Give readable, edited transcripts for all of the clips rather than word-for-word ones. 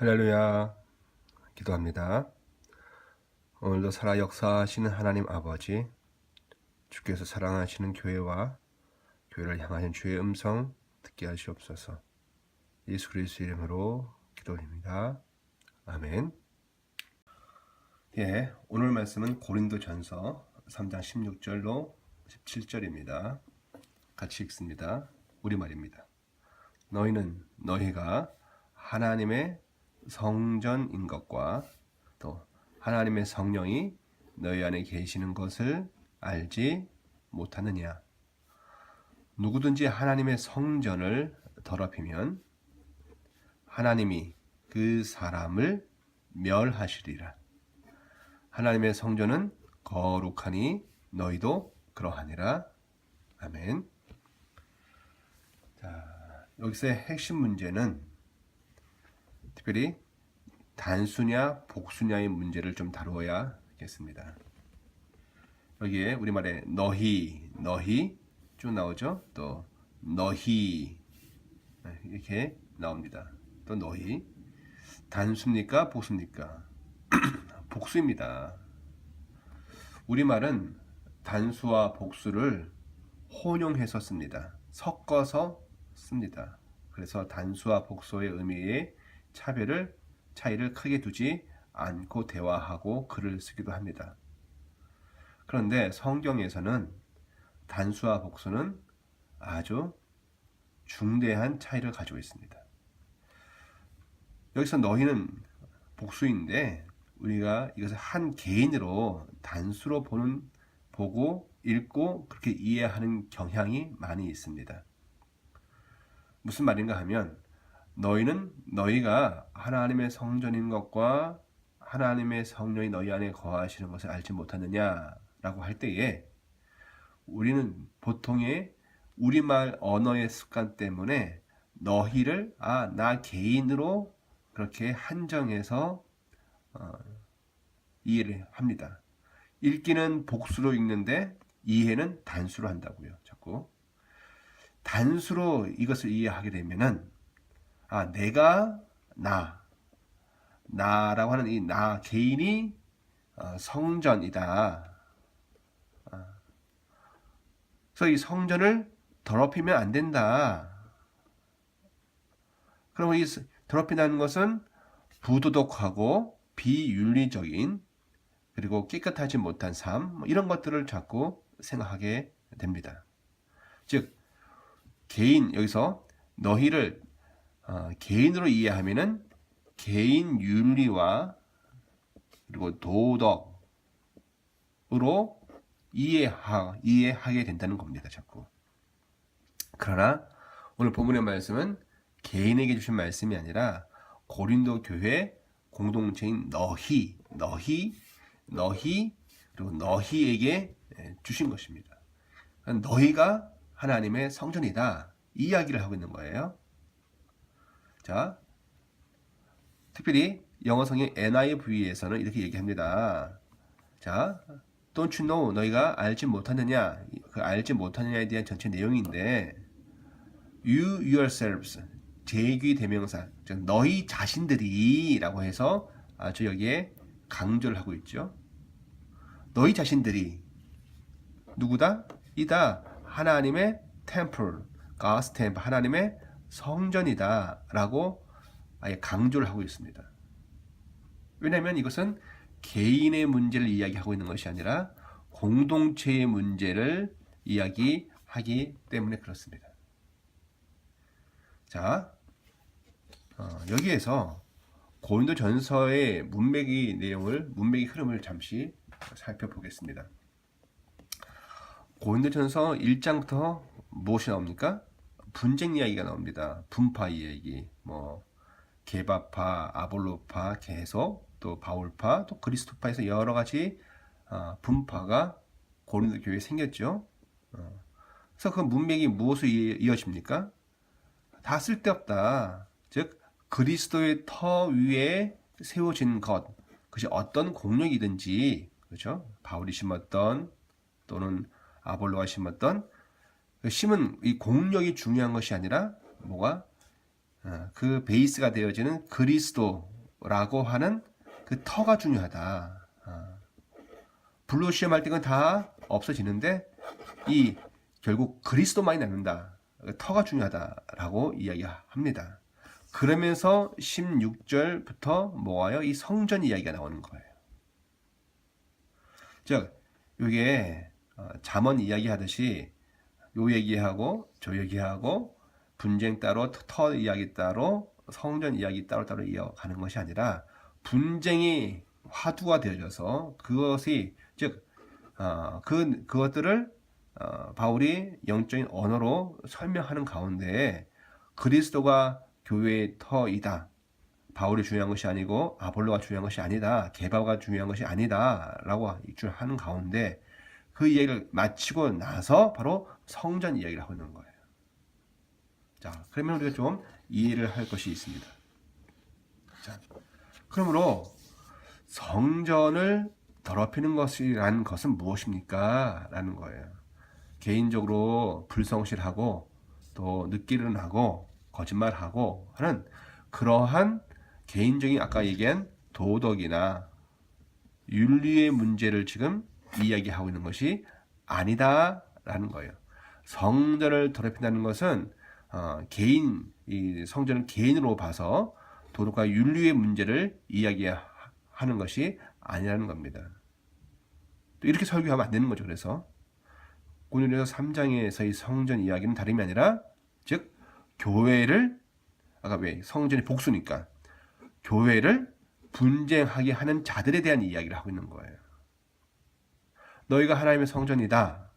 할렐루야. 기도합니다. 오늘도 살아 역사하시는 하나님 아버지, 주께서 사랑하시는 교회와 교회를 향하신 주의 음성 듣게 하시옵소서. 예수 그리스도 이름으로 기도드립니다. 아멘. 오늘 말씀은 고린도전서 3장 16절로 17절입니다. 같이 읽습니다. 우리말입니다. 너희가 하나님의 성전인 것과 또 하나님의 성령이 너희 안에 계시는 것을 알지 못하느냐? 누구든지 하나님의 성전을 더럽히면 하나님이 그 사람을 멸하시리라. 하나님의 성전은 거룩하니 너희도 그러하니라. 아멘. 자, 여기서의 핵심 문제는 특별히 단수냐 복수냐의 문제를 좀 다루어야겠습니다. 여기에 우리말에 너희 쭉 나오죠. 또 너희 이렇게 나옵니다. 또 너희 단수입니까 복수입니까? 복수입니다. 우리말은 단수와 복수를 혼용해서 씁니다. 섞어서 씁니다. 그래서 단수와 복수의 의미의 차이를 크게 두지 않고 대화하고 글을 쓰기도 합니다. 그런데 성경에서는 단수와 복수는 아주 중대한 차이를 가지고 있습니다. 여기서 너희는 복수인데 우리가 이것을 한 개인으로 단수로 보고 읽고 그렇게 이해하는 경향이 많이 있습니다. 무슨 말인가 하면 너희가 하나님의 성전인 것과 하나님의 성령이 너희 안에 거하시는 것을 알지 못하느냐라고 할 때에 우리는 보통의 우리말 언어의 습관 때문에 너희를 나 개인으로 그렇게 한정해서 이해를 합니다. 읽기는 복수로 읽는데 이해는 단수로 한다고요. 자꾸 단수로 이것을 이해하게 되면은 내가 나라고 하는 이 나 개인이 성전이다. 그래서 이 성전을 더럽히면 안 된다. 그럼 이 더럽힌다는 것은 부도덕하고 비윤리적인 그리고 깨끗하지 못한 삶 이런 것들을 자꾸 생각하게 됩니다. 즉 여기서 너희를 개인으로 이해하면은 개인 윤리와 그리고 도덕으로 이해하게 된다는 겁니다. 자꾸. 그러나 오늘 본문의 말씀은 개인에게 주신 말씀이 아니라 고린도 교회 공동체인 너희 그리고 너희에게 주신 것입니다. 너희가 하나님의 성전이다. 이 이야기를 하고 있는 거예요. 자, 특별히 영어 성경 NIV에서는 이렇게 얘기합니다. 자, don't you know 너희가 알지 못하느냐? 그 알지 못하느냐에 대한 전체 내용인데 you yourselves 제귀 대명사 즉 너희 자신들이라고 해서 아주 여기에 강조를 하고 있죠. 너희 자신들이 누구다? 이다. 하나님의 템플, God's temple, 하나님의 성전이다 라고 아예 강조를 하고 있습니다. 왜냐하면 이것은 개인의 문제를 이야기하고 있는 것이 아니라 공동체의 문제를 이야기하기 때문에 그렇습니다. 자, 여기에서 고린도전서의 문맥의 흐름을 잠시 살펴보겠습니다. 고린도전서 1장부터 무엇이 나옵니까? 분쟁 이야기가 나옵니다. 분파 이야기, 게바파, 아볼로파, 계속 또 바울파, 또 그리스도파에서 여러 가지 분파가 고린도 교회에 생겼죠. 그래서 그 문맥이 무엇으로 이어집니까? 다 쓸데없다. 즉 그리스도의 터 위에 세워진 그것이 어떤 공력이든지 그렇죠? 바울이 심었던 또는 아볼로가 심었던 이 공력이 중요한 것이 아니라 그 베이스가 되어지는 그리스도라고 하는 그 터가 중요하다. 불로 시험할 때는 다 없어지는데 이 결국 그리스도만이 남는다. 터가 중요하다라고 이야기합니다. 그러면서 16절부터 뭐와요? 이 성전 이야기가 나오는 거예요. 즉 이게 잠언 이야기하듯이 요 얘기하고 저 얘기하고 분쟁 따로 터 이야기 따로 성전 이야기 따로따로 이어가는 것이 아니라 분쟁이 화두가 되어져서 그것이 즉 그것들을 바울이 영적인 언어로 설명하는 가운데 그리스도가 교회의 터이다. 바울이 중요한 것이 아니고 아볼로가 중요한 것이 아니다. 게바가 중요한 것이 아니다. 라고 하는 가운데 그 이야기를 마치고 나서 바로 성전 이야기를 하고 있는 거예요. 자, 그러면 우리가 좀 이해를 할 것이 있습니다. 자, 그러므로 성전을 더럽히는 것이란 것은 무엇입니까? 라는 거예요. 개인적으로 불성실하고 또 늦게 일어나고 거짓말하고 하는 그러한 개인적인 아까 얘기한 도덕이나 윤리의 문제를 지금 이야기하고 있는 것이 아니다라는 거예요. 성전을 더럽힌다는 것은 이 성전을 개인으로 봐서 도덕과 윤리의 문제를 이야기하는 것이 아니라는 겁니다. 또 이렇게 설교하면 안 되는 거죠. 그래서 고린도서 3장에서의 성전 이야기는 다름이 아니라 즉 교회를 아까 왜 성전이 복수니까 교회를 분쟁하게 하는 자들에 대한 이야기를 하고 있는 거예요. 너희가 하나님의 성전이다.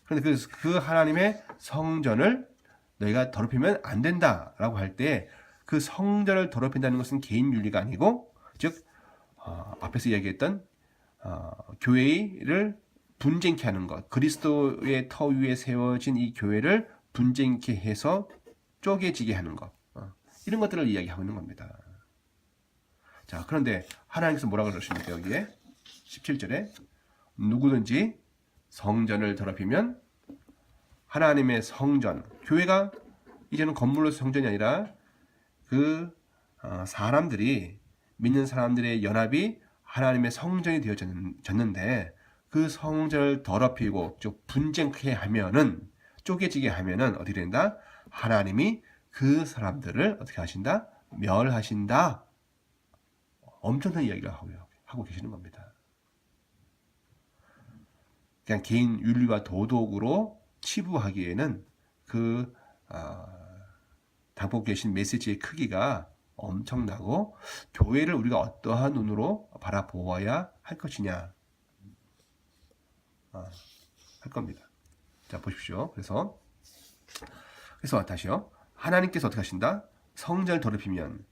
그런데 그 하나님의 성전을 너희가 더럽히면 안 된다라고 할 때 그 성전을 더럽힌다는 것은 개인 윤리가 아니고 즉 앞에서 이야기했던 교회를 분쟁케 하는 것, 그리스도의 터 위에 세워진 이 교회를 분쟁케 해서 쪼개지게 하는 것, 이런 것들을 이야기하고 있는 겁니다. 자, 그런데 하나님께서 뭐라고 그러십니까? 여기에 17절에 누구든지 성전을 더럽히면 하나님의 성전, 교회가 이제는 건물로 성전이 아니라 그 사람들이 믿는 사람들의 연합이 하나님의 성전이 되어졌는데 그 성전을 더럽히고 분쟁케 하면은 쪼개지게 하면은 어떻게 된다? 하나님이 그 사람들을 어떻게 하신다? 멸하신다. 엄청난 이야기를 하고 계시는 겁니다. 그냥 개인 윤리와 도덕으로 치부하기에는 그 담고 계신 메시지의 크기가 엄청나고 교회를 우리가 어떠한 눈으로 바라보아야 할 것이냐 할 겁니다. 자, 보십시오. 그래서 다시요. 하나님께서 어떻게 하신다? 성전을 더럽히면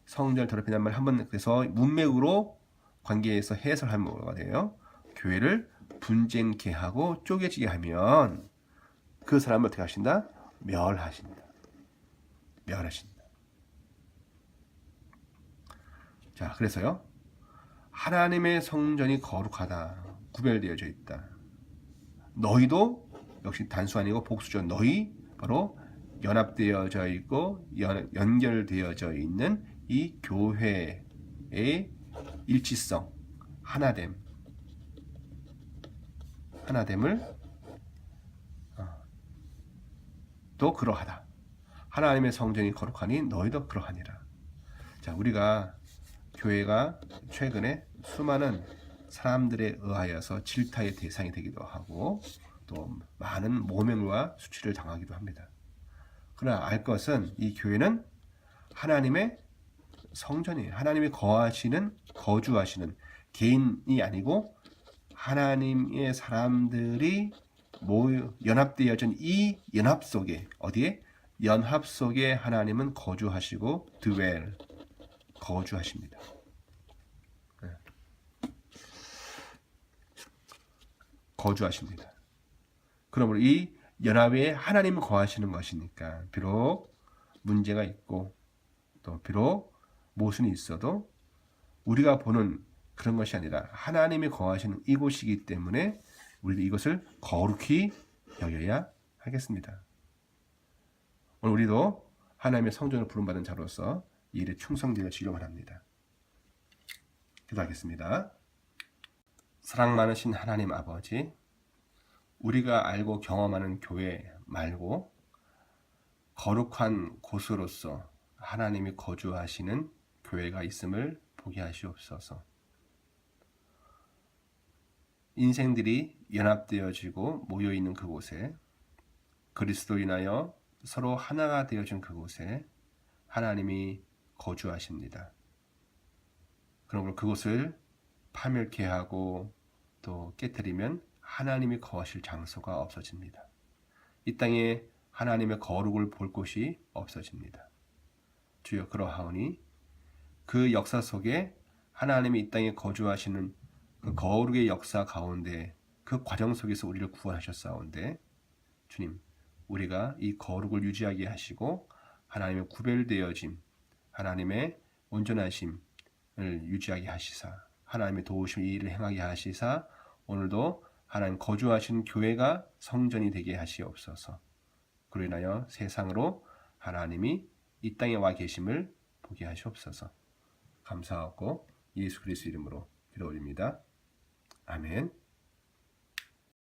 성전을 더럽힌다는 말 한번 그래서 문맥으로 관계에서 해설하면 뭐가 돼요? 교회를 분쟁케 하고 쪼개지게 하면 그 사람을 어떻게 하신다? 멸하신다. 자, 그래서요. 하나님의 성전이 거룩하다. 구별되어져 있다. 너희도 역시 단수 아니고 복수죠. 너희 바로 연합되어져 있고 연결되어져 있는 이 교회의 일치성, 하나됨을 또 그러하다. 하나님의 성전이 거룩하니 너희도 그러하니라. 자, 우리가 교회가 최근에 수많은 사람들에 의하여서 질타의 대상이 되기도 하고 또 많은 모멸과 수치를 당하기도 합니다. 그러나 알 것은 이 교회는 하나님의 성전이에요. 하나님이 거주하시는 개인이 아니고 하나님의 사람들이 연합되어진 이 연합 속에 어디에? 연합 속에 하나님은 거주하시고 거주하십니다. 거주하십니다. 그러므로 이 연합에 하나님은 거하시는 것이니까 비록 문제가 있고 또 비록 모순이 있어도 우리가 보는 그런 것이 아니라 하나님이 거하시는 이곳이기 때문에 우리도 이것을 거룩히 여겨야 하겠습니다. 오늘 우리도 하나님의 성전을 부름받은 자로서 이 일에 충성되어지기를 원합니다. 기도하겠습니다. 사랑 많으신 하나님 아버지, 우리가 알고 경험하는 교회 말고 거룩한 곳으로서 하나님이 거주하시는 교회가 있음을 보게 하시옵소서. 인생들이 연합되어지고 모여있는 그곳에, 그리스도로 인하여 서로 하나가 되어진 그곳에 하나님이 거주하십니다. 그러므로 그곳을 파멸케 하고 또 깨뜨리면 하나님이 거하실 장소가 없어집니다. 이 땅에 하나님의 거룩을 볼 곳이 없어집니다. 주여, 그러하오니 그 역사 속에 하나님이 이 땅에 거주하시는 그 거룩의 역사 가운데, 그 과정 속에서 우리를 구원하셨사온데, 주님, 우리가 이 거룩을 유지하게 하시고 하나님의 구별되어짐, 하나님의 온전하심을 유지하게 하시사, 하나님의 도우심 이 일을 행하게 하시사, 오늘도 하나님 거주하신 교회가 성전이 되게 하시옵소서. 그로 인하여 세상으로 하나님이 이 땅에 와 계심을 보게 하시옵소서. 감사하고 예수 그리스도 이름으로 기도 올립니다. 아멘.